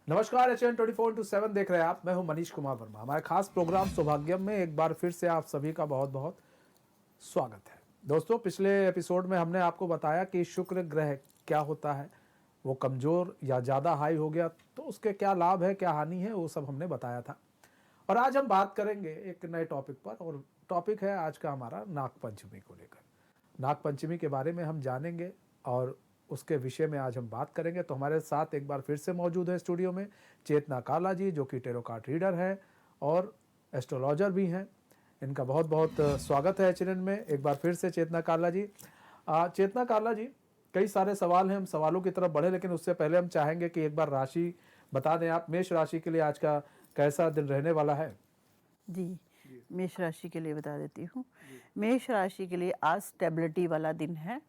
नमस्कार, HN 24/7 देख रहे हैं आप। मैं हूं मनीष कुमार वर्मा। हमारे खास प्रोग्राम सौभाग्यम में एक बार फिर से आप सभी का बहुत बहुत स्वागत है। दोस्तों, पिछले एपिसोड में हमने आपको बताया कि शुक्र ग्रह क्या होता है, वो कमजोर या ज़्यादा हाई हो गया तो उसके क्या लाभ है, क्या हानि है, वो सब हमने बताया था। और आज हम बात करेंगे एक नए टॉपिक पर, और टॉपिक है आज का हमारा नागपंचमी को लेकर। नागपंचमी के बारे में हम जानेंगे और उसके विषय में आज हम बात करेंगे। तो हमारे साथ एक बार फिर से मौजूद है स्टूडियो में चेतना कार्ला जी, जो कि टेरो कार्ड रीडर है और एस्ट्रोलॉजर भी हैं। इनका बहुत बहुत स्वागत है HN में एक बार फिर से चेतना कार्ला जी। चेतना कार्ला जी, कई सारे सवाल हैं, हम सवालों की तरफ बढ़े, लेकिन उससे पहले हम चाहेंगे कि एक बार राशि बता दें आप। मेष राशि के लिए आज का कैसा दिन रहने वाला है? जी, मेष राशि के लिए बता देती हूँ। मेष राशि के लिए आज स्टेबिलिटी वाला दिन है,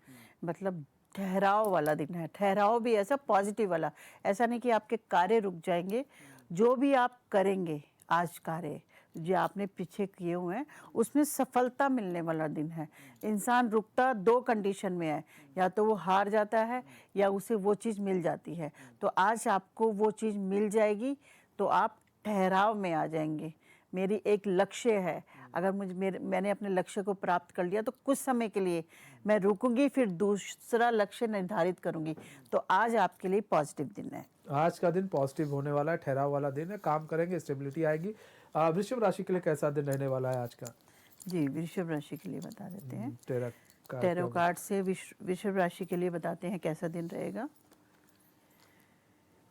मतलब ठहराव वाला दिन है। ठहराव भी ऐसा पॉजिटिव वाला, ऐसा नहीं कि आपके कार्य रुक जाएंगे। जो भी आप करेंगे आज कार्य जो आपने पीछे किए हुए हैं उसमें सफलता मिलने वाला दिन है। इंसान रुकता दो कंडीशन में है, या तो वो हार जाता है या उसे वो चीज़ मिल जाती है। तो आज आपको वो चीज़ मिल जाएगी, तो आप ठहराव में आ जाएंगे। मेरी एक लक्ष्य है, अगर मैंने अपने लक्ष्य को प्राप्त कर लिया तो कुछ समय के लिए मैं रुकूंगी, फिर दूसरा लक्ष्य निर्धारित करूंगी। तो आज आपके लिए पॉजिटिव दिन है। आज का दिन पॉजिटिव होने वाला है, ठहराव वाला दिन है, काम करेंगे, स्टेबिलिटी आएगी। वृषभ राशि के लिए कैसा दिन रहने वाला है आज का? जी, वृषभ राशि के लिए बता देते हैं। टेरो टैरो कार्ड से वृषभ राशि के लिए बताते हैं कैसा दिन रहेगा।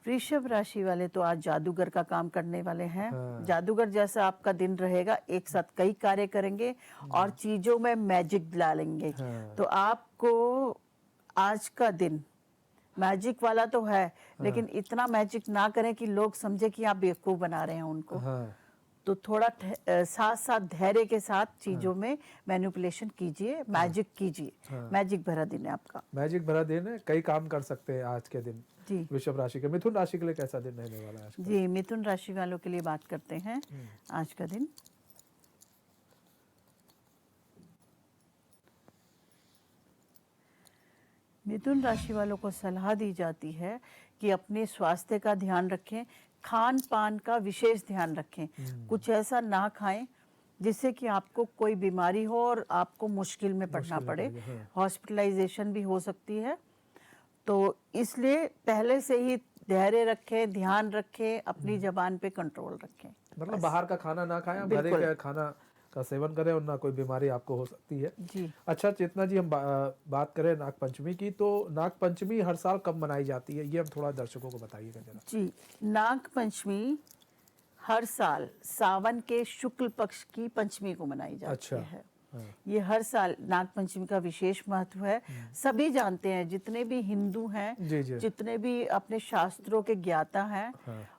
वृषभ राशि वाले तो आज जादूगर का काम करने वाले हैं। जादूगर जैसा आपका दिन रहेगा, एक साथ कई कार्य करेंगे और चीजों में मैजिक डालेंगे। तो आपको आज का दिन मैजिक वाला तो है, लेकिन इतना मैजिक ना करें कि लोग समझे कि आप बेवकूफ बना रहे हैं उनको। तो थोड़ा साथ साथ धैर्य के साथ चीजों में मैनिपुलेशन कीजिए, मैजिक कीजिए। मैजिक भरा दिन है आपका। मैजिक भरा दिन है, कई काम कर सकते हैं आज के दिन। जी, वृषभ राशि के। मिथुन राशि के लिए कैसा दिन रहने वाला है आज का? जी, मिथुन राशि वालों के लिए बात करते हैं आज का दिन। मिथुन राशि वालों को सलाह दी जाती है कि अपने स्वास्थ्य का ध्यान रखें, खान पान का विशेष ध्यान रखें। कुछ ऐसा ना खाएं जिससे कि आपको कोई बीमारी हो और आपको मुश्किल में पड़ना पड़े। हॉस्पिटलाइजेशन भी हो सकती है, तो इसलिए पहले से ही धैर्य रखें, ध्यान रखें, अपनी जबान पे कंट्रोल रखें। मतलब बाहर का खाना ना खाएं, घरे का खाना का सेवन करें, और ना कोई बीमारी आपको हो सकती है। जी, अच्छा चेतना जी, हम बात करें नागपंचमी की, तो नागपंचमी हर साल कब मनाई जाती है, ये हम थोड़ा दर्शकों को बताइएगा जरा। जी, नागपंचमी हर साल सावन के शुक्ल पक्ष की पंचमी को मनाई जाती है। ये हर साल नागपंचमी का विशेष महत्व है। सभी जानते हैं, जितने भी हिंदू हैं, जितने भी अपने शास्त्रों के ज्ञाता हैं,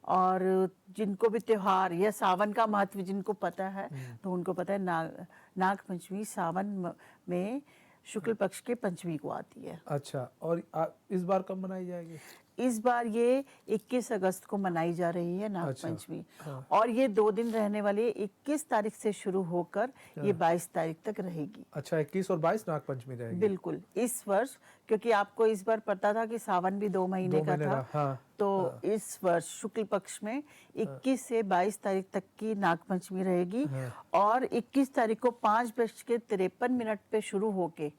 और जिनको भी त्योहार या सावन का महत्व जिनको पता है, तो उनको पता है नागपंचमी सावन में शुक्ल पक्ष के पंचमी को आती है। अच्छा, और इस बार कब मनाई जाएगी? इस बार ये 21 अगस्त को मनाई जा रही है नागपंचमी। और ये 2 दिन रहने वाली है, 21 तारीख से शुरू होकर ये 22 तारीख तक रहेगी। अच्छा, 21 और 22 नागपंचमी रहेगी। बिल्कुल, इस वर्ष, क्योंकि आपको इस बार पता था कि सावन भी 2 महीने का था। तो इस वर्ष शुक्ल पक्ष में 21 से 22 तारीख तक की नागपंचमी रहेगी। और 21 तारीख को 5:53 पे शुरू होके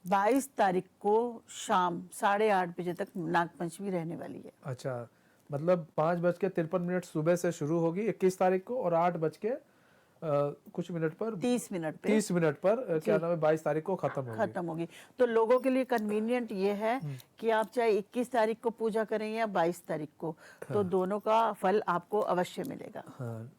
22 तारीख को शाम 8:30 बजे तक नागपंचमी रहने वाली है। अच्छा, मतलब 5:53 सुबह से शुरू होगी 21 तारीख को, और 8 कुछ मिनट पर 30 मिनट पर क्या नाम है 22 तारीख को खत्म होगी। तो लोगों के लिए कन्वीनियंट ये है कि आप चाहे 21 तारीख को पूजा करें या 22 तारीख को, तो दोनों का फल आपको अवश्य मिलेगा।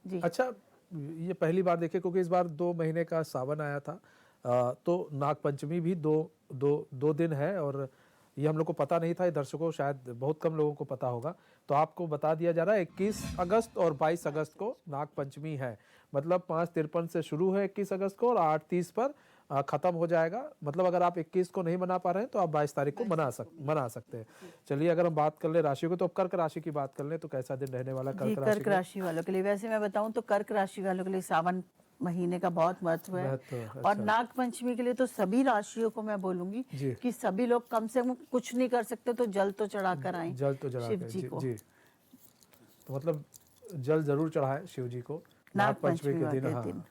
जी। अच्छा, ये पहली बार देखे, क्योंकि इस बार 2 महीने का सावन आया था, तो नागपंचमी भी दो दिन है, और ये हम लोग को पता नहीं था। ये दर्शकों शायद बहुत कम लोगों को पता होगा, तो आपको बता दिया जा रहा है 21 अगस्त और 22 अगस्त को नागपंचमी है। मतलब 5:53 से शुरू है 21 अगस्त को, और 8:30 पर खत्म हो जाएगा। मतलब अगर आप 21 को नहीं मना पा रहे हैं तो आप 22 तारीख को मना सकते हैं। चलिए, अगर हम बात कर ले राशि को, तो कर्क राशि की बात कर ले, तो कैसा दिन रहने वाला कर्क राशि वालों के लिए? वैसे मैं बताऊं तो कर्क राशि वालों के लिए सावन महीने का बहुत महत्व है। और नागपंचमी के लिए तो सभी राशियों को मैं बोलूंगी कि सभी लोग कम से कम कुछ नहीं कर सकते तो जल तो चढ़ा कर आए शिव जी को। तो मतलब जल जरूर चढ़ाए शिव जी को नाग पंचमी के दिन। के हाँ दिन,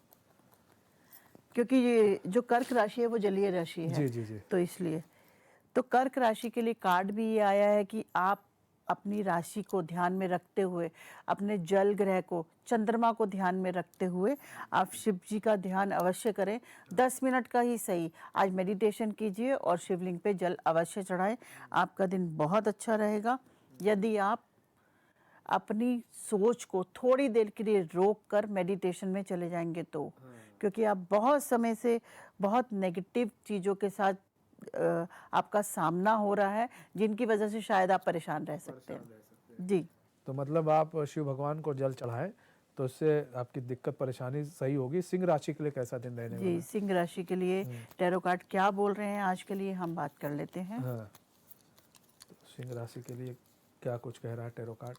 क्योंकि ये जो कर्क राशि है वो जलीय राशि है, जी जी जी। तो इसलिए तो कर्क राशि के लिए कार्ड भी ये आया है कि आप अपनी राशि को ध्यान में रखते हुए, अपने जल ग्रह को, चंद्रमा को ध्यान में रखते हुए आप शिव जी का ध्यान अवश्य करें। 10 मिनट का ही सही आज मेडिटेशन कीजिए और शिवलिंग पे जल अवश्य चढ़ाएं। आपका दिन बहुत अच्छा रहेगा यदि आप अपनी सोच को थोड़ी देर के लिए रोक कर मेडिटेशन में चले जाएंगे तो, क्योंकि आप बहुत समय से बहुत नेगेटिव चीज़ों के साथ आपका सामना हो रहा है, जिनकी वजह से शायद आप परेशान रह सकते हैं। जी, तो मतलब आप शिव भगवान को जल चढ़ाएं तो इससे आपकी दिक्कत परेशानी सही होगी। सिंह राशि के लिए कैसा दिन रहने वाला जी, है? सिंह राशि के लिए टैरो कार्ड क्या बोल रहे हैं आज के लिए हम बात कर लेते हैं। हाँ, तो सिंह राशि के लिए क्या कुछ कह रहा है टैरो कार्ड?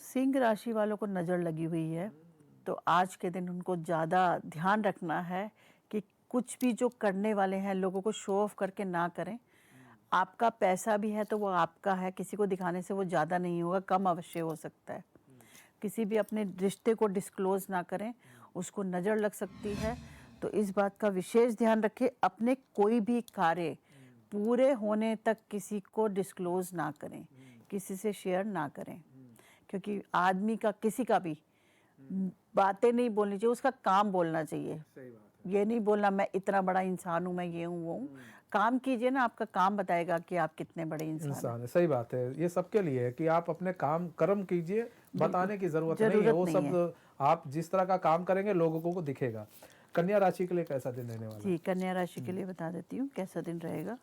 सिंह राशि वालों को नज़र लगी हुई है, तो आज के दिन उनको ज़्यादा ध्यान रखना है कि कुछ भी जो करने वाले हैं लोगों को शो ऑफ करके ना करें। आपका पैसा भी है तो वो आपका है, किसी को दिखाने से वो ज़्यादा नहीं होगा, कम अवश्य हो सकता है। किसी भी अपने रिश्ते को डिस्क्लोज ना करें, उसको नज़र लग सकती है। तो इस बात का विशेष ध्यान रखें, अपने कोई भी कार्य पूरे होने तक किसी को डिस्क्लोज ना करें, किसी से शेयर ना करें, क्योंकि आदमी का किसी का भी बातें नहीं बोलनी चाहिए, उसका काम बोलना चाहिए। सही बात है। ये नहीं बोलना मैं इतना बड़ा इंसान हूँ, मैं ये हूँ वो हूँ। काम कीजिए ना, आपका काम बताएगा कि आप कितने बड़े इंसान है। सही बात है, ये सबके लिए है कि आप अपने काम कर्म कीजिए, बताने की जरूरत नहीं है। वो सब आप जिस तरह का काम करेंगे लोगों को दिखेगा। कन्या राशि के लिए कैसा दिन रहने वाला है? जी, कन्या राशि के लिए बता देती हूँ कैसा दिन रहेगा।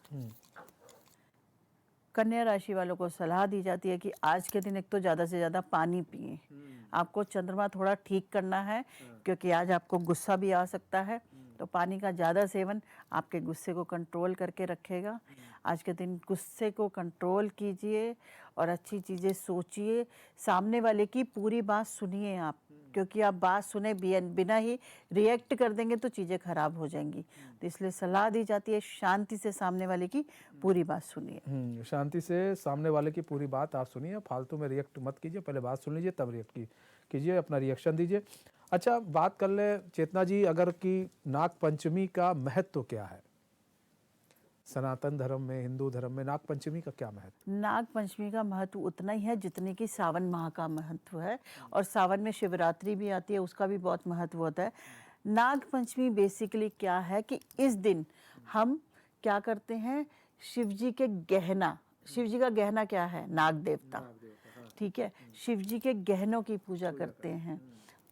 कन्या राशि वालों को सलाह दी जाती है कि आज के दिन एक तो ज़्यादा से ज़्यादा पानी पिए। आपको चंद्रमा थोड़ा ठीक करना है, क्योंकि आज आपको गुस्सा भी आ सकता है, तो पानी का ज़्यादा सेवन आपके गुस्से को कंट्रोल करके रखेगा। आज के दिन गुस्से को कंट्रोल कीजिए और अच्छी चीज़ें सोचिए। सामने वाले की पूरी बात सुनिए आप, क्योंकि आप बात सुने बिना ही रिएक्ट कर देंगे तो चीज़ें खराब हो जाएंगी। तो इसलिए सलाह दी जाती है शांति से सामने वाले की पूरी बात सुनिए। शांति से सामने वाले की पूरी बात आप सुनिए, फालतू में रिएक्ट मत कीजिए, पहले बात सुन लीजिए तब रिएक्ट कीजिए, अपना रिएक्शन दीजिए। अच्छा, बात कर ले चेतना जी, अगर कि नाग पंचमी का महत्व क्या है? सनातन धर्म में, हिंदू धर्म में नाग पंचमी का क्या महत्व? नाग पंचमी का महत्व उतना ही है जितने कि सावन माह का महत्व है, और सावन में शिवरात्रि भी आती है, उसका भी बहुत महत्व होता है। नाग पंचमी बेसिकली क्या है कि इस दिन हम क्या करते हैं, शिव जी के गहना, शिव जी का गहना क्या है? नाग देवता, ठीक है। शिव जी के गहनों की पूजा करते हैं,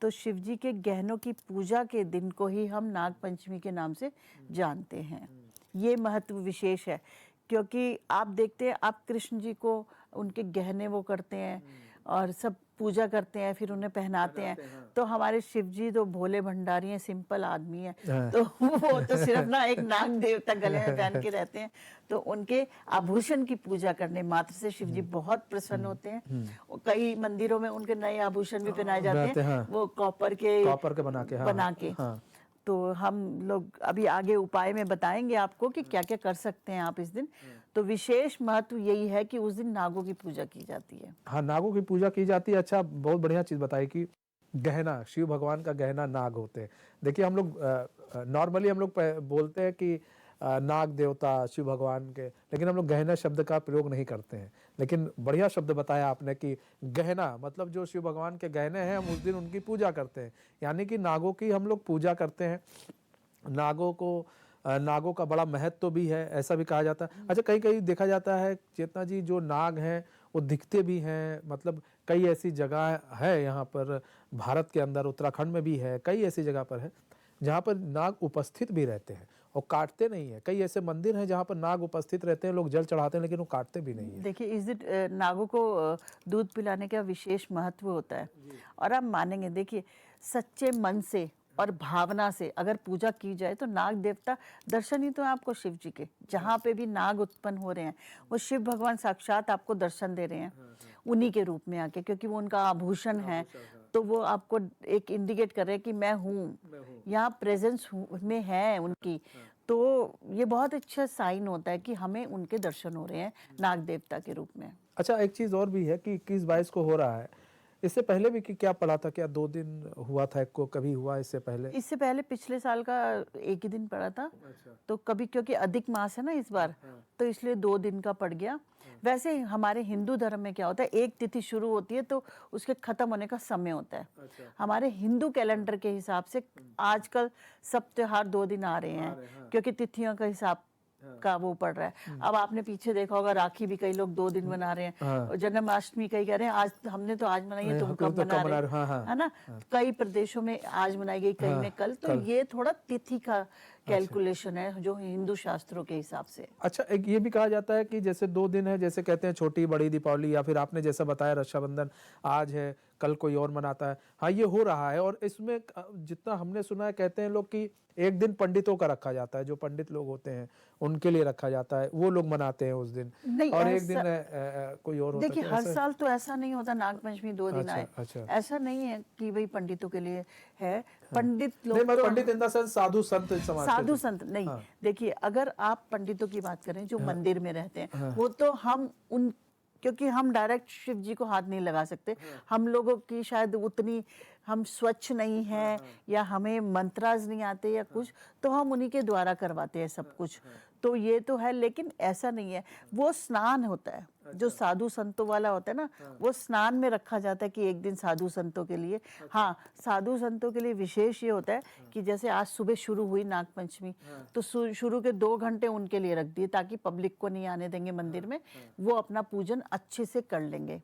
तो शिव जी के गहनों की पूजा के दिन को ही हम नाग पंचमी के नाम से जानते हैं। ये महत्व विशेष है, क्योंकि आप देखते हैं, आप कृष्ण जी को उनके गहने वो करते हैं और सब पूजा करते हैं, फिर उन्हें पहनाते हैं। तो हमारे शिव जी तो भोले भंडारी हैं, सिंपल आदमी हैं, तो वो तो सिर्फ ना एक नाग देवता गले में पहन के रहते हैं। तो उनके आभूषण की पूजा करने मात्र से शिव जी बहुत प्रसन्न होते हैं। कई मंदिरों में उनके नए आभूषण भी पहनाए जाते हैं, वो कॉपर के बना के। तो हम लोग अभी आगे उपाय में बताएंगे आपको कि क्या क्या कर सकते हैं आप इस दिन। तो विशेष महत्व यही है कि उस दिन नागों की पूजा की जाती है। हाँ, नागों की पूजा की जाती है। अच्छा, बहुत बढ़िया चीज बताई कि गहना, शिव भगवान का गहना नाग होते हैं। देखिए, हम लोग नॉर्मली हम लोग बोलते हैं कि नाग देवता शिव भगवान के, लेकिन हम लोग गहना शब्द का प्रयोग नहीं करते हैं। लेकिन बढ़िया शब्द बताया आपने कि गहना मतलब जो शिव भगवान के गहने हैं, हम उस दिन उनकी पूजा करते हैं, यानी कि नागों की हम लोग पूजा करते हैं। नागों का बड़ा महत्व भी है, ऐसा भी कहा जाता है। अच्छा, कहीं कहीं देखा जाता है चेतना जी, जो नाग हैं वो दिखते भी हैं, मतलब कई ऐसी जगह है यहाँ पर भारत के अंदर, उत्तराखंड में भी है, कई ऐसी जगह पर है जहाँ पर नाग उपस्थित भी रहते हैं और काटते नहीं है। कई ऐसे मंदिर हैं जहाँ पर नाग उपस्थित रहते हैं, लोग जल चढ़ाते हैं, लेकिन वो काटते भी नहीं है। देखिए, इस दिन नागों को दूध पिलाने का विशेष महत्व होता है, और आप मानेंगे, देखिए सच्चे मन से और भावना से अगर पूजा की जाए तो नाग देवता दर्शन ही तो है आपको शिव जी के। जहाँ पे भी नाग उत्पन्न हो रहे हैं, वो शिव भगवान साक्षात आपको दर्शन दे रहे हैं उन्हीं के रूप में आके, क्योंकि वो उनका आभूषण है। तो वो आपको एक इंडिकेट कर रहे हैं कि मैं हूँ, यहाँ प्रेजेंस में है उनकी। तो ये बहुत अच्छा साइन होता है कि हमें उनके दर्शन हो रहे हैं नाग देवता के रूप में। अच्छा, एक चीज़ और भी है कि 21-22 को हो रहा है, इससे पहले भी कि क्या पड़ा था, क्या 2 दिन हुआ था, एक को कभी हुआ इससे पहले? इससे पहले पिछले साल का एक ही दिन पड़ा था। अच्छा। तो कभी क्योंकि अधिक मास है ना इस बार, तो इसलिए 2 दिन का पड़ गया। वैसे हमारे हिंदू धर्म में क्या होता है, एक तिथि शुरू होती है तो उसके खत्म होने का समय होता है। अच्छा। हमारे हिंदू कैलेंडर के हिसाब से आजकल सब त्योहार 2 दिन आ रहे हैं, क्योंकि तिथियों का हिसाब का वो पड़ रहा है। अब आपने पीछे देखा होगा, राखी भी कई लोग 2 दिन मना रहे हैं, और जन्माष्टमी कई कह रहे हैं आज हमने तो आज मनाई है, तुम कब मना रहे हो, है ना। कई प्रदेशों में आज मनाई गई, कई में कल। तो ये थोड़ा तिथि का कैलकुलेशन है जो हिंदू शास्त्रों के हिसाब से। अच्छा, एक ये भी कहा जाता है कि जैसे 2 दिन है, जैसे कहते हैं छोटी बड़ी दीपावली, या फिर आपने जैसा बताया रक्षाबंधन आज है, कल कोई और मनाता है। हाँ, ये हो रहा है, और इसमें जितना हमने सुना है, कहते हैं लोग कि एक दिन पंडितों का रखा जाता है, जो पंडित लोग होते हैं उनके लिए रखा जाता है, वो लोग मनाते हैं उस दिन, नहीं, और एक दिन कोई और होता है। देखिए, हर साल तो ऐसा नहीं होता नागपंचमी 2 दिन आए। अच्छा। ऐसा नहीं है कि भाई पंडितों के लिए है। पंडित नहीं, लोग मैं तो पंडित इन द सेंस साधु संत समाज के साधु जो- संत नहीं। देखिए, अगर आप पंडितों की बात करें जो मंदिर में रहते हैं, वो तो हम उन, क्योंकि हम डायरेक्ट शिव जी को हाथ नहीं लगा सकते। हम लोगों की शायद उतनी हम स्वच्छ नहीं है, या हमें मंत्राज नहीं आते या कुछ, तो हम उन्हीं के द्वारा करवाते हैं सब कुछ। तो ये तो है, लेकिन ऐसा नहीं है। वो स्नान होता है जो साधु संतों वाला होता है ना, वो स्नान में रखा जाता है कि एक दिन साधु संतों के लिए। हाँ, साधु संतों के लिए विशेष ये होता है कि जैसे आज सुबह शुरू हुई नागपंचमी, तो शुरू के 2 घंटे उनके लिए रख दिए, ताकि पब्लिक को नहीं आने देंगे मंदिर में, वो अपना पूजन अच्छे से कर लेंगे।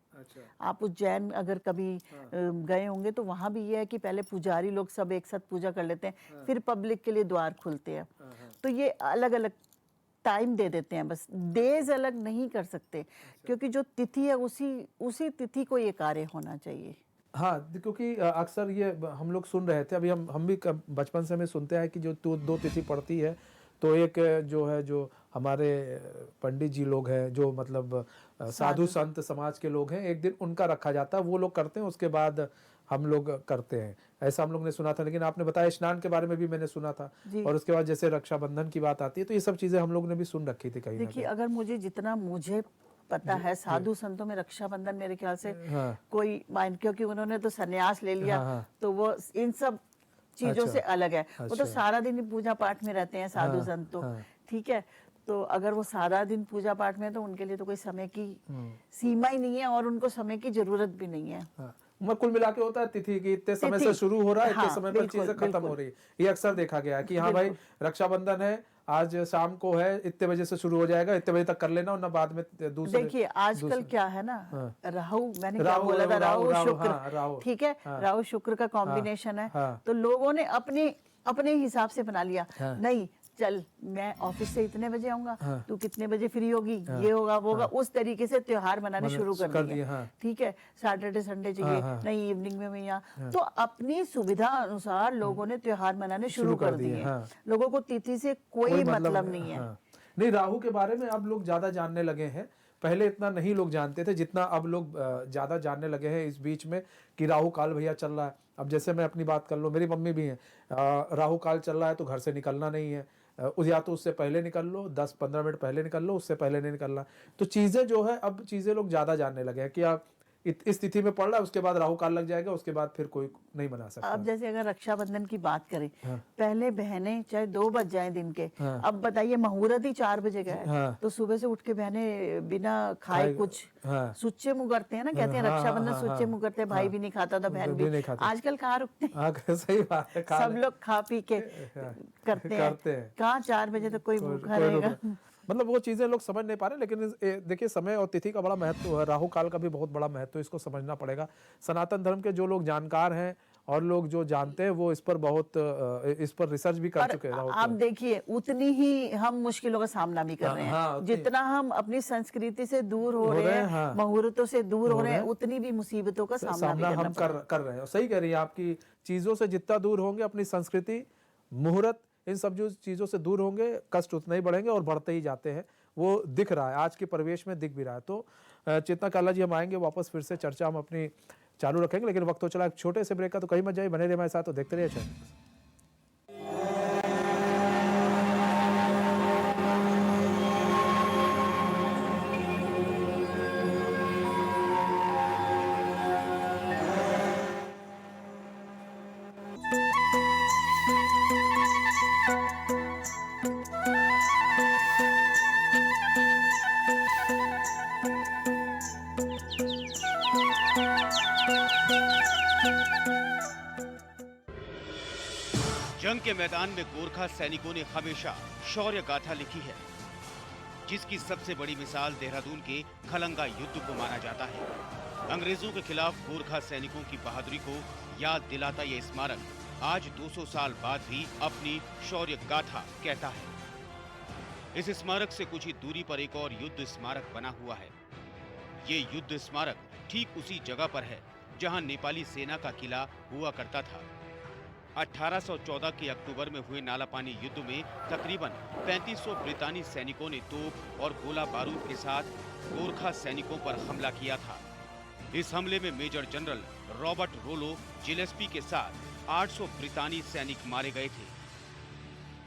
आप उज्जैन अगर कभी गए होंगे तो वहाँ भी ये है कि पहले पुजारी लोग सब एक साथ पूजा कर लेते हैं, फिर पब्लिक के लिए द्वार खुलते हैं। तो ये अलग अलग टाइम दे देते हैं, बस डेज अलग नहीं कर सकते, क्योंकि जो तिथि है उसी तिथि को ये कार्य होना चाहिए। हाँ, क्योंकि अक्सर ये हम लोग सुन रहे थे, अभी हम भी बचपन से हमें सुनते हैं कि जो 2 तिथि पड़ती है, तो एक जो है, जो हमारे पंडित जी लोग हैं, जो मतलब साधु संत समाज के लोग हैं, एक दिन उनका रखा जाता है, वो लोग करते हैं, उसके बाद हम लोग करते हैं, ऐसा हम लोग ने सुना था। लेकिन आपने बताया स्नान के बारे में भी मैंने सुना था, और उसके बाद जैसे रक्षाबंधन की बात आती है, तो ये सब चीजें हम लोग ने भी सुन रखी थी कहीं ना देखिए, कहीं। अगर मुझे पता है, साधु संतों में रक्षाबंधन मेरे ख्याल से कोई मान, क्योंकि उन्होंने तो संन्यास ले लिया, तो वो इन सब चीजों से अलग है। वो तो सारा दिन पूजा पाठ में रहते हैं साधु संत तो, ठीक है। तो अगर वो सारा दिन पूजा पाठ में, तो उनके लिए तो कोई समय की सीमा ही नहीं है, और उनको समय की जरूरत भी नहीं है। मैं कुल मिला के होता है तिथि की इतने समय से शुरू हो रहा है, इतने समय पर चीजें खत्म हो रही है, ये अक्सर देखा गया है कि हाँ भाई, रक्षाबंधन है, आज शाम को है, इतने बजे से शुरू हो जाएगा, इतने बजे तक कर लेना, और ना बाद में दूसरे। देखिए, आजकल क्या है ना, राहु, मैंने क्या बोला था, राहु शुक्र, ठीक है, राहु शुक्र का कॉम्बिनेशन है, तो लोगों ने अपने हिसाब से बना लिया। नहीं, चल मैं ऑफिस से इतने बजे आऊंगा, तू कितने बजे फ्री होगी, ये होगा वो होगा, उस तरीके से त्योहार मनाने शुरू कर दिए। ठीक है, सैटरडे संडे चाहिए, नहीं इवनिंग में मैं यहाँ, तो अपनी सुविधा अनुसार लोगों ने त्योहार मनाने शुरू कर दिए। लोगों को तिथि से कोई मतलब नहीं है। नहीं, राहु के बारे में अब लोग ज्यादा जानने लगे हैं, पहले इतना नहीं लोग जानते थे जितना अब लोग ज्यादा जानने लगे हैं इस बीच में, कि राहु काल भैया चल रहा है। अब जैसे मैं अपनी बात कर लूँ, मेरी मम्मी भी हैं, राहु काल चल रहा है तो घर से निकलना नहीं है, या तो उससे पहले निकल लो, 10-15 मिनट पहले निकल लो, उससे पहले नहीं निकलना। तो चीजें जो है, अब चीजें लोग ज्यादा जानने लगे हैं कि आप इस तिथि में पड़ रहा है, उसके बाद राहु काल लग जाएगा, उसके बाद फिर कोई नहीं बना सकता। अब जैसे अगर रक्षाबंधन की बात करें, पहले बहनें चाहे 2 बज जाए दिन के, अब बताइए मुहूर्त ही 4 बजे का है, तो सुबह से उठ के बहनें बिना खाए कुछ सुच्चे मुंह करते हैं ना, कहते हैं रक्षाबंधन सुच्चे मुंह करते हैं, भाई भी नहीं खाता था, बहन भी। आजकल कहाँ रुकते हैं, सही बात है, सब लोग खा पी के करते हैं, कहाँ 4 बजे तक कोई भूखा रहेगा। मतलब वो चीजें लोग समझ नहीं पा रहे। लेकिन देखिए, समय और तिथि का बड़ा महत्व है, राहु काल का भी बहुत बड़ा महत्व है, इसको समझना पड़ेगा। सनातन धर्म के जो लोग जानकार हैं और लोग जो जानते हैं, वो इस पर रिसर्च भी कर चुके हैं। आप देखिए, उतनी ही हम मुश्किलों का सामना भी कर रहे हैं, जितना हम अपनी संस्कृति से दूर हो रहे हैं, मुहूर्तों से दूर हो रहे हैं, उतनी भी मुसीबतों का सामना हम कर रहे हैं। सही कह रही है, आपकी चीजों से जितना दूर होंगे, अपनी संस्कृति, मुहूर्त, इन सब जो चीज़ों से दूर होंगे, कष्ट उतना ही बढ़ेंगे और बढ़ते ही जाते हैं। वो दिख रहा है, आज के परिवेश में दिख भी रहा है। तो चेतना काला जी, हम आएंगे वापस, फिर से चर्चा हम अपनी चालू रखेंगे, लेकिन वक्त तो चला एक छोटे से ब्रेक का, तो कहीं मत जाइए, बने रहिए हमारे साथ, तो देखते रहिए। जंग के मैदान में गोरखा सैनिकों ने हमेशा शौर्य गाथा लिखी है, जिसकी सबसे बड़ी मिसाल देहरादून के खलंगा युद्ध को माना जाता है। अंग्रेजों के खिलाफ गोरखा सैनिकों की बहादुरी को याद दिलाता ये स्मारक आज 200 साल बाद भी अपनी शौर्य गाथा कहता है। इस स्मारक से कुछ ही दूरी पर एक और युद्ध स्मारक बना हुआ है। ये युद्ध स्मारक ठीक उसी जगह पर है जहां नेपाली सेना का किला हुआ करता था। 1814 के अक्टूबर में हुए नालापानी युद्ध में तकरीबन 3500 ब्रितानी सैनिकों ने तोप और गोला बारूद के साथ गोरखा सैनिकों पर हमला किया था। इस हमले में मेजर जनरल रॉबर्ट रोलो जिलेस्पी के साथ 800 ब्रितानी सैनिक मारे गए थे।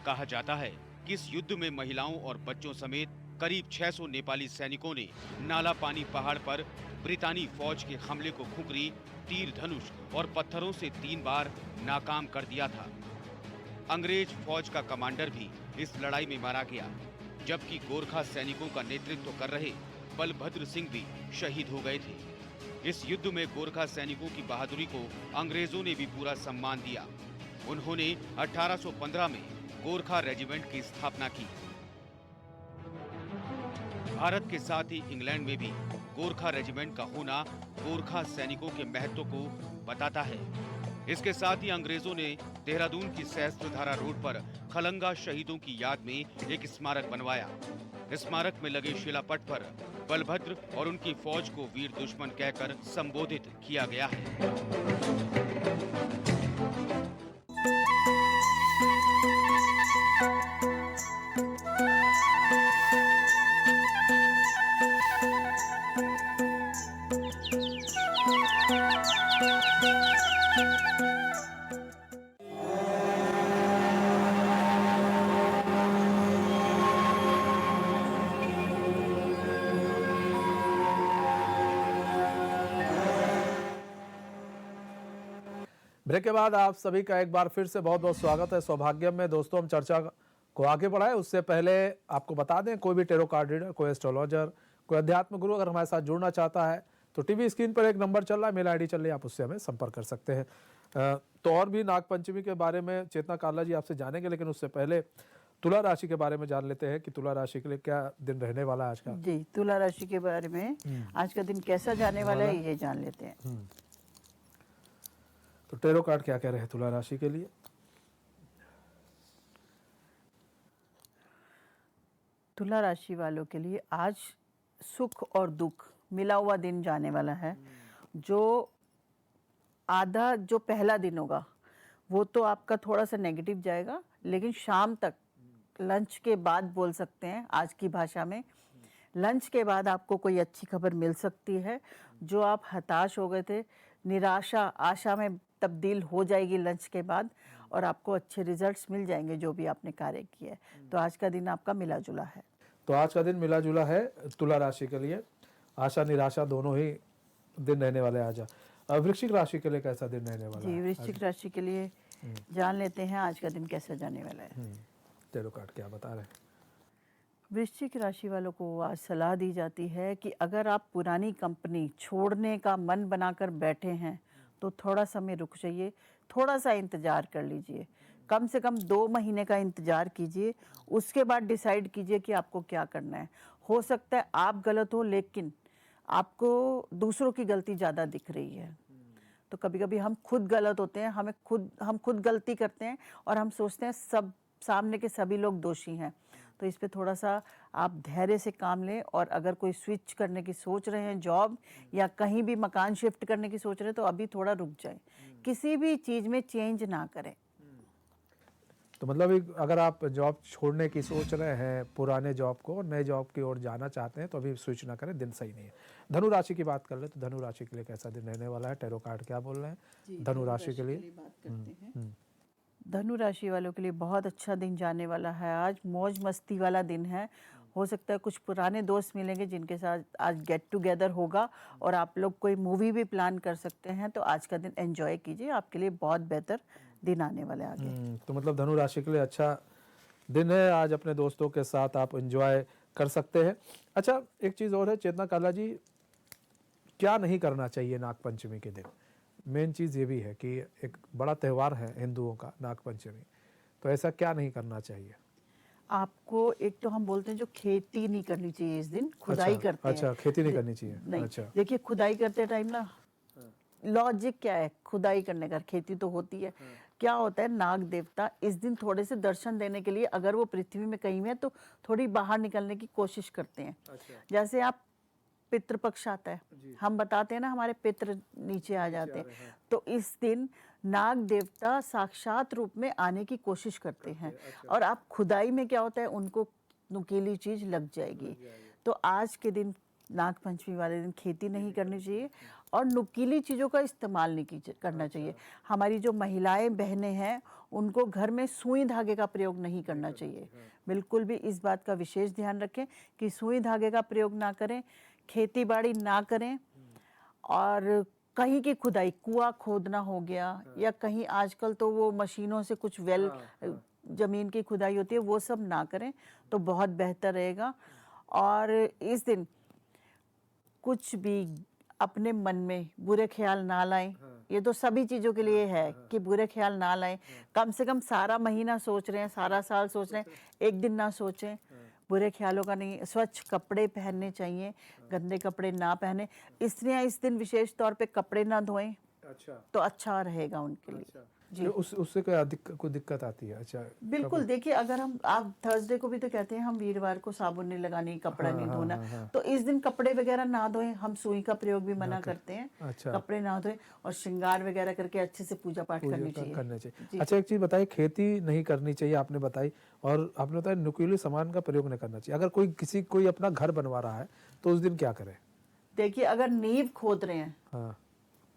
कहा जाता है कि इस युद्ध में महिलाओं और बच्चों समेत करीब 600 नेपाली सैनिकों ने नालापानी पहाड़ पर ब्रितानी फौज के हमले को खुकरी, तीर धनुष और पत्थरों से 3 बार नाकाम कर दिया था। अंग्रेज फौज का कमांडर भी इस लड़ाई में मारा गया, जबकि गोरखा सैनिकों का नेतृत्व कर रहे बलभद्र सिंह भी शहीद हो गए थे। इस युद्ध में गोरखा सैनिकों की बहादुरी को अंग्रेजों ने भी पूरा सम्मान दिया। उन्होंने 1815 में गोरखा रेजिमेंट की स्थापना की। भारत के साथ ही इंग्लैंड में भी गोरखा रेजिमेंट का होना गोरखा सैनिकों के महत्व को बताता है। इसके साथ ही अंग्रेजों ने देहरादून की सहस्त्रधारा रोड पर खलंगा शहीदों की याद में एक स्मारक बनवाया। स्मारक में लगे शिलापट पर बलभद्र और उनकी फौज को वीर दुश्मन कहकर संबोधित किया गया है। ब्रेक के बाद आप सभी का एक बार फिर से बहुत बहुत स्वागत है सौभाग्यम में। दोस्तों, हम चर्चा को आगे बढ़ाएं उससे पहले आपको बता दें, कोई भी टेरो कार्ड रीडर, कोई एस्ट्रोलॉजर, कोई अध्यात्म गुरु अगर हमारे साथ जुड़ना चाहता है तो टीवी स्क्रीन पर एक नंबर चल रहा है, मेल आईडी चल रही है, आप उससे हमें संपर्क कर सकते हैं। तो और भी नागपंचमी के बारे में चेतना काला जी आपसे जानेंगे, लेकिन उससे पहले तुला राशि के बारे में जान लेते हैं कि तुला राशि के लिए क्या दिन रहने वाला है आज का। जी, तुला राशि के बारे में आज का दिन कैसा जाने वाला है ये जान लेते हैं। तो टेरो कार्ड क्या कह रहे हैं तुला राशि के लिए? तुला राशि वालों के लिए आज सुख और दुख मिला हुआ दिन जाने वाला है। जो पहला दिन होगा वो तो आपका थोड़ा सा नेगेटिव जाएगा, लेकिन शाम तक लंच के बाद बोल सकते हैं, आज की भाषा में लंच के बाद आपको कोई अच्छी खबर मिल सकती है। जो आप हताश हो गए थे, निराशा आशा में तब्दील हो जाएगी लंच के बाद, और आपको अच्छे रिजल्ट्स मिल जाएंगे जो भी आपने कार्य किया है। तो आज का दिन आपका मिला जुला है। तो आज का दिन मिला जुला है तुला राशि के लिए। आशा निराशा दोनों ही दिन रहने वाले हैं आज। वृश्चिक राशि के लिए कैसा दिन रहने वाला जी, है? वृश्चिक राशि के लिए जान लेते हैं आज का दिन कैसा जाने वाला है। टेरो कार्ड क्या बता रहे हैं? वृश्चिक राशि वालों को आज सलाह दी जाती है कि अगर आप पुरानी कंपनी छोड़ने का मन बनाकर बैठे हैं तो थोड़ा समय रुक जाइए, थोड़ा सा इंतज़ार कर लीजिए, कम से कम 2 महीने का इंतज़ार कीजिए। उसके बाद डिसाइड कीजिए कि आपको क्या करना है। हो सकता है आप गलत हो, लेकिन आपको दूसरों की गलती ज़्यादा दिख रही है। तो कभी कभी हम खुद गलत होते हैं, हम खुद गलती करते हैं और हम सोचते हैं सब सामने के सभी लोग दोषी हैं। तो इस पे थोड़ा सा आप धैर्य से काम लें, और अगर कोई स्विच करने की सोच रहे हैं, जॉब या कहीं भी मकान शिफ्ट करने की सोच रहे हैं, तो अभी थोड़ा रुक जाएं। किसी भी चीज़ में चेंज ना करें। तो मतलब अगर आप जॉब छोड़ने की सोच रहे हैं, पुराने जॉब को नए जॉब की ओर जाना चाहते हैं, तो अभी स्विच ना करें, दिन सही नहीं है। धनु राशि की बात कर ले तो धनु राशि के लिए कैसा दिन रहने वाला है? टेरो कार्ड क्या बोल रहे हैं धनु राशि के लिए? बात करते हैं। धनु राशि वालों के लिए बहुत अच्छा दिन जाने वाला है। आज मौज मस्ती वाला दिन है। हो सकता है कुछ पुराने दोस्त मिलेंगे जिनके साथ आज गेट टुगेदर होगा, और आप लोग कोई मूवी भी प्लान कर सकते हैं। तो आज का दिन एंजॉय कीजिए, आपके लिए बहुत बेहतर दिन आने वाले आगे। तो मतलब धनु राशि के लिए अच्छा दिन है आज, अपने दोस्तों के साथ आप एंजॉय कर सकते हैं। अच्छा, एक चीज़ और है चेतना काला जी, क्या नहीं करना चाहिए नागपंचमी के दिन? मेन चीज़ ये भी है कि एक बड़ा त्यौहार है हिंदुओं का नागपंचमी, तो ऐसा क्या नहीं करना चाहिए? आपको एक तो हम बोलते हैं जो खेती नहीं करनी चाहिए इस दिन, खुदाई करते हैं। अच्छा, खेती नहीं करनी चाहिए। नहीं, अच्छा, देखिए खुदाई करते टाइम ना लॉजिक क्या है खुदाई करने का, खेती तो होती है। क्या होता है, नाग देवता इस दिन थोड़े से दर्शन देने के लिए अगर वो पृथ्वी में कहीं में तो थोड़ी बाहर निकलने की कोशिश करते हैं। जैसे आप पितृपक्ष आता है, हम बताते हैं ना हमारे पितृ नीचे आ जाते हैं, तो इस दिन नाग देवता साक्षात रूप में आने की कोशिश करते हैं। और आप खुदाई में क्या होता है, उनको नुकीली चीज लग जाएगी। तो आज के दिन नाग पंचमी वाले दिन खेती नहीं करनी चाहिए और नुकीली चीज़ों का इस्तेमाल नहीं करना चाहिए। हमारी जो महिलाएं बहनें हैं उनको घर में सुई धागे का प्रयोग नहीं करना चाहिए। बिल्कुल भी इस बात का विशेष ध्यान रखें कि सुई धागे का प्रयोग ना करें, खेती बाड़ी ना करें। और कहीं की खुदाई, कुआं खोदना हो गया या कहीं आजकल तो वो मशीनों से कुछ वेल जमीन की खुदाई होती है, वो सब ना करें तो बहुत बेहतर रहेगा। और इस दिन कुछ भी अपने मन में बुरे ख्याल ना लाएं। ये तो सभी चीज़ों के लिए है कि बुरे ख्याल ना लाएं। कम से कम सारा महीना सोच रहे हैं, सारा साल सोच रहे हैं, एक दिन ना सोचें। बुरे ख्यालों का नहीं। स्वच्छ कपड़े पहनने चाहिए, गंदे कपड़े ना पहने। स्त्रियां इस दिन विशेष तौर पे कपड़े ना धोएं तो अच्छा रहेगा उनके लिए। जी, उससे क्या कोई दिक्कत आती है? अच्छा, बिल्कुल। देखिए अगर आप थर्सडे को भी तो कहते हैं हम वीरवार को साबुन नहीं लगानी, कपड़ा नहीं धोना, तो इस दिन कपड़े वगैरह ना धोएं। हम सुई का प्रयोग भी मना करते हैं। अच्छा, कपड़े ना धोएं और श्रृंगार वगैरह करके अच्छे से पूजा पाठ करनी चाहिए। जी। अच्छा, एक चीज बताइए, खेती नहीं करनी चाहिए आपने बताई, और आपने बताया नुकीले सामान का प्रयोग नहीं करना चाहिए। अगर कोई अपना घर बनवा रहा है तो उस दिन क्या करे? देखिए अगर नींव खोद रहे हैं हाँ,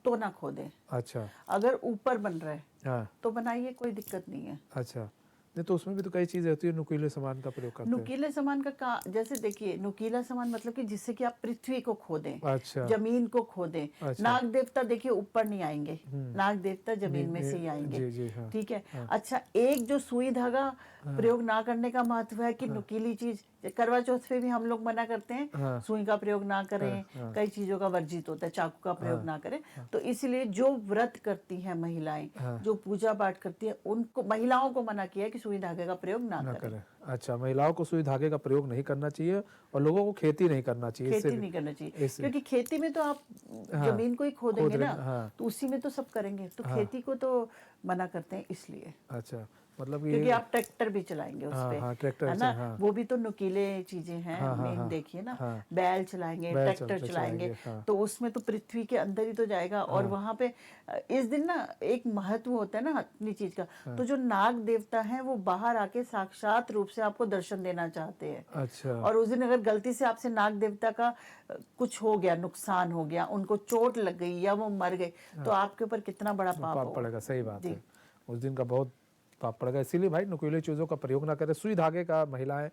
तो ना खोदें। अच्छा, अगर ऊपर बन रहा है हाँ, तो बनाइए, कोई दिक्कत नहीं है। अच्छा। नहीं तो उसमें भी तो कई चीजें होती है, नुकीले सामान का प्रयोग करते हैं। नुकीले सामान का जैसे देखिए, नुकीला सामान मतलब कि जिससे कि आप पृथ्वी को खोदें, अच्छा, जमीन को खोदें। अच्छा। नाग देवता देखिए ऊपर नहीं आएंगे, नाग देवता जमीन में से ही जी, आएंगे। जी, हाँ, ठीक है। अच्छा, एक जो सुई धागा प्रयोग ना करने का महत्व है कि नुकीली चीज, करवा चौथ पे भी हम लोग मना करते हैं, हाँ, सुई का प्रयोग ना करें, कई चीजों का वर्जित होता है, चाकू का प्रयोग ना करें। तो इसलिए जो व्रत करती हैं महिलाएं, जो पूजा पाठ करती है, उनको, महिलाओं को मना किया है कि सुई धागे का प्रयोग ना करें। अच्छा, महिलाओं को सुई धागे का प्रयोग नहीं करना चाहिए और लोगों को खेती नहीं करना चाहिए। खेती नहीं करना चाहिए, क्योंकि खेती में तो आप हाँ, जमीन को ही खोदेंगे ना, हाँ, तो उसी में तो सब करेंगे। तो खेती को तो मना करते हैं इसलिए। अच्छा, मतलब क्योंकि आप ट्रैक्टर भी चलाएंगे उस पे, हाँ, ट्रैक्टर है ना, हाँ, वो भी तो नुकीले चीजें हैं। हाँ, हाँ, मेन देखिए ना, हाँ, बैल चलाएंगे, बैल ट्रैक्टर चलाएंगे, चलाएंगे, हाँ, तो उसमें तो पृथ्वी के अंदर ही तो जाएगा। और वहां पे इस दिन ना एक महत्व होता है ना अपनी चीज का, तो जो नाग देवता हैं वो बाहर आके साक्षात रूप से आपको दर्शन देना चाहते हैं। अच्छा, और उस दिन अगर गलती से आपसे नाग देवता का कुछ हो गया, नुकसान हो गया, उनको चोट लग गई या वो मर गए, तो आपके ऊपर कितना बड़ा पाप पड़ेगा। सही बात जी। है, उस दिन का बहुत पाप पड़ेगा। इसीलिए भाई नुकीली चीज़ों का प्रयोग ना करें। सुई धागे का महिलाएं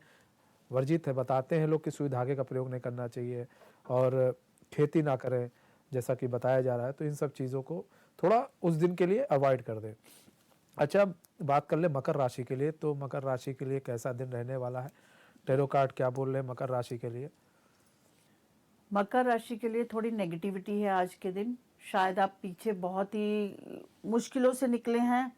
वर्जित है, बताते हैं लोग कि सुई धागे का प्रयोग नहीं करना चाहिए और खेती ना करें जैसा कि बताया जा रहा है। तो इन सब चीज़ों को थोड़ा उस दिन के लिए अवॉइड कर दें। अच्छा, बात कर ले मकर राशि के लिए। तो मकर राशि के लिए कैसा दिन रहने वाला है? टैरो कार्ड क्या बोल रहे हैं मकर राशि के लिए? मकर राशि के लिए थोड़ी नेगेटिविटी है आज के दिन। शायद आप पीछे बहुत ही मुश्किलों से निकले हैं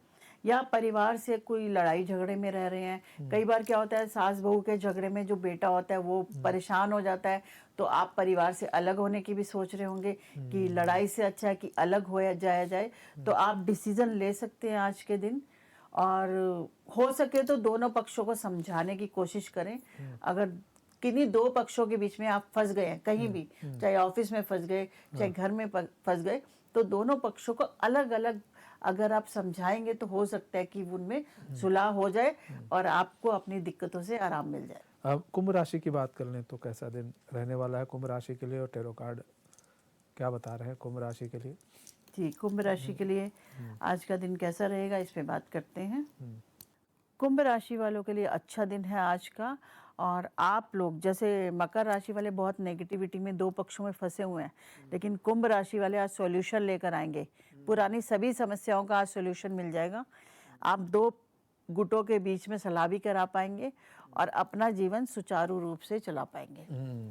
या परिवार से कोई लड़ाई झगड़े में रह रहे हैं। कई बार क्या होता है, सास बहू के झगड़े में जो बेटा होता है वो परेशान हो जाता है, तो आप परिवार से अलग होने की भी सोच रहे होंगे कि लड़ाई से अच्छा है कि अलग हो जाया जाए। तो आप डिसीजन ले सकते हैं आज के दिन, और हो सके तो दोनों पक्षों को समझाने की कोशिश करें। अगर किन्हीं दो पक्षों के बीच में आप फंस गए हैं कहीं भी, चाहे ऑफिस में फंस गए, चाहे घर में फंस गए, तो दोनों पक्षों को अलग अलग अगर आप समझाएंगे तो हो सकता है कि उनमें सुलह हो जाए और आपको अपनी दिक्कतों से आराम मिल जाए। अब कुंभ राशि की बात कर लें तो कैसा दिन रहने वाला है कुंभ राशि के लिए, और टैरो कार्ड क्या बता रहे हैं कुंभ राशि के लिए? जी, कुंभ राशि के लिए आज का दिन कैसा रहेगा, इस पे बात करते हैं। कुंभ राशि वालों के लिए अच्छा दिन है आज का। और आप लोग जैसे मकर राशि वाले बहुत नेगेटिविटी में दो पक्षों में फंसे हुए हैं, लेकिन कुंभ राशि वाले आज सॉल्यूशन लेकर आएंगे। पुरानी सभी समस्याओं का आज सॉल्यूशन मिल जाएगा। आप दो गुटों के बीच में सलाह भी करा पाएंगे और अपना जीवन सुचारू रूप से चला पाएंगे।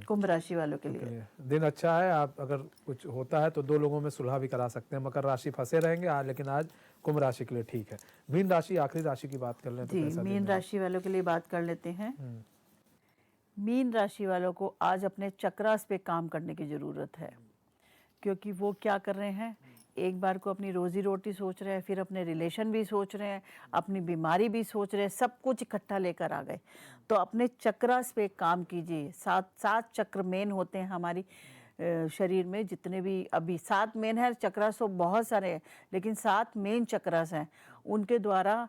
कुंभ राशि वालों के लिए दिन अच्छा है। आप अगर कुछ होता है तो दो लोगों में सुलह भी करा सकते हैं। मकर राशि फंसे रहेंगे आज, लेकिन आज कुंभ राशि के लिए ठीक है। मीन राशि, आखिरी राशि की बात कर लें तो जी, कैसा दिन मीन है? राशि वालों के लिए बात कर लेते हैं। हम्म, मीन राशि वालों को आज अपने चक्रास पे काम करने की ज़रूरत है, क्योंकि वो क्या कर रहे हैं, एक बार को अपनी रोजी रोटी सोच रहे हैं, फिर अपने रिलेशन भी सोच रहे हैं, अपनी बीमारी भी सोच रहे हैं, सब कुछ इकट्ठा लेकर आ गए। तो अपने चक्रास पे काम कीजिए। 7 चक्र मेन होते हैं हमारी शरीर में, जितने भी अभी 7 मेन है, चक्रास तो बहुत सारे हैं, लेकिन 7 मेन चक्रास हैं। उनके द्वारा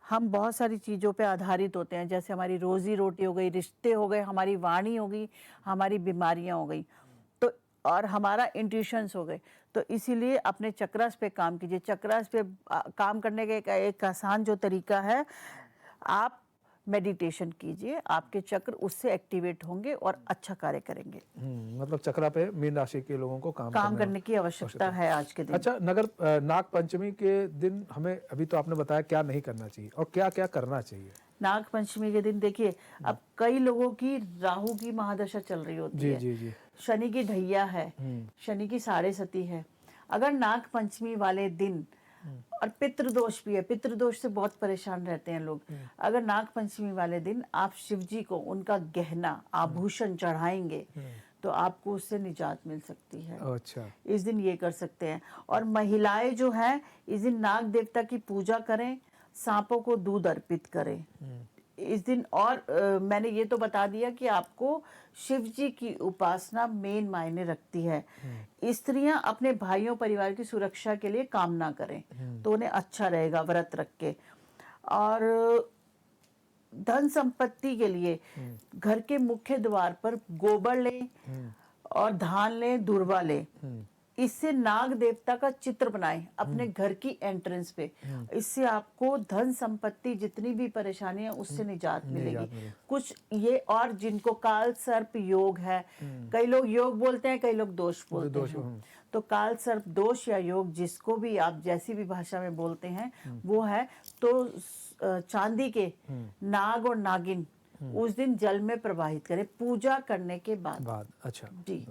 हम बहुत सारी चीज़ों पे आधारित होते हैं, जैसे हमारी रोजी रोटी हो गई, रिश्ते हो गए, हमारी वाणी हो गई, हमारी बीमारियां हो गई, तो और हमारा इंट्यूशंस हो गए। तो इसीलिए अपने चक्रास पे काम कीजिए। चक्रास पे काम करने का एक आसान जो तरीका है, आप मेडिटेशन कीजिए, आपके चक्र उससे एक्टिवेट होंगे और अच्छा कार्य करेंगे। मतलब चक्रा पे मीन राशि के लोगों को काम करने की आवश्यकता है आज के दिन। अच्छा, नाग पंचमी के दिन हमें, अभी तो आपने बताया क्या नहीं करना चाहिए और क्या क्या करना चाहिए। नाग पंचमी के दिन देखिए, अब कई लोगों की राहु की महादशा चल रही होती जी है, जी जी। शनि की ढैया है, शनि की साढ़े सती है। अगर नाग पंचमी वाले दिन, और पितृदोष भी है, पितृदोष से बहुत परेशान रहते हैं लोग, अगर नाग पंचमी वाले दिन आप शिव जी को उनका गहना आभूषण चढ़ाएंगे तो आपको उससे निजात मिल सकती है। अच्छा, इस दिन ये कर सकते हैं। और महिलाएं जो हैं, इस दिन नाग देवता की पूजा करें, सांपों को दूध अर्पित करें इस दिन। और मैंने ये तो बता दिया कि आपको शिव जी की उपासना मेन मायने रखती है। स्त्रियां अपने भाइयों परिवार की सुरक्षा के लिए कामना करें तो उन्हें अच्छा रहेगा व्रत रख के। और धन संपत्ति के लिए घर के मुख्य द्वार पर गोबर लें और धान लें, दूर्वा लें। इससे नाग देवता का चित्र बनाएं अपने घर की एंट्रेंस पे। इससे आपको धन संपत्ति जितनी भी परेशानी है उससे निजात मिलेगी। कुछ ये, और जिनको काल सर्प योग है, कई लोग योग बोलते हैं, कई लोग दोष बोलते हैं, तो काल सर्प दोष या योग, जिसको भी आप जैसी भी भाषा में बोलते हैं वो है, तो चांदी के नाग और नागिन उस दिन जल में प्रवाहित करें पूजा करने के बाद। अच्छा जी,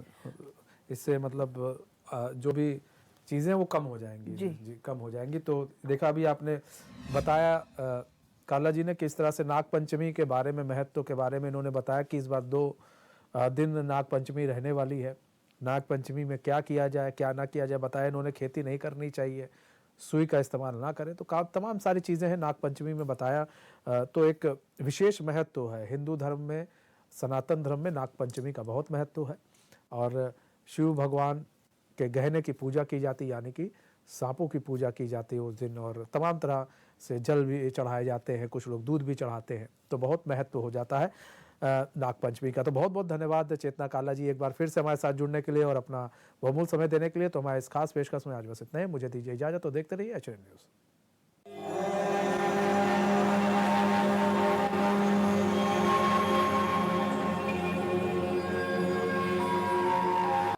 इससे मतलब जो भी चीज़ें वो कम हो जाएंगी। जी कम हो जाएंगी। तो देखा अभी आपने बताया काला जी ने किस तरह से नाग पंचमी के बारे में, महत्व के बारे में इन्होंने बताया कि इस बार 2 दिन नाग पंचमी रहने वाली है। नाग पंचमी में क्या किया जाए, क्या ना किया जाए बताया इन्होंने। खेती नहीं करनी चाहिए, सुई का इस्तेमाल ना करें, तो तमाम सारी चीज़ें हैं नाग पंचमी में बताया। तो एक विशेष महत्व है हिंदू धर्म में, सनातन धर्म में नाग पंचमी का बहुत महत्व है। और शिव भगवान के गहने की पूजा की जाती, यानी कि सांपों की पूजा की जाती है उस दिन, और तमाम तरह से जल भी चढ़ाए जाते हैं, कुछ लोग दूध भी चढ़ाते हैं। तो बहुत महत्व हो जाता है नाग पंचमी का। तो बहुत बहुत धन्यवाद चेतना काला जी एक बार फिर से हमारे साथ जुड़ने के लिए और अपना बहुमूल्य समय देने के लिए। तो हमारे इस खास पेशकश में आज बस इतना ही। मुझे दीजिए इजाजत, तो देखते रहिए HN न्यूज़।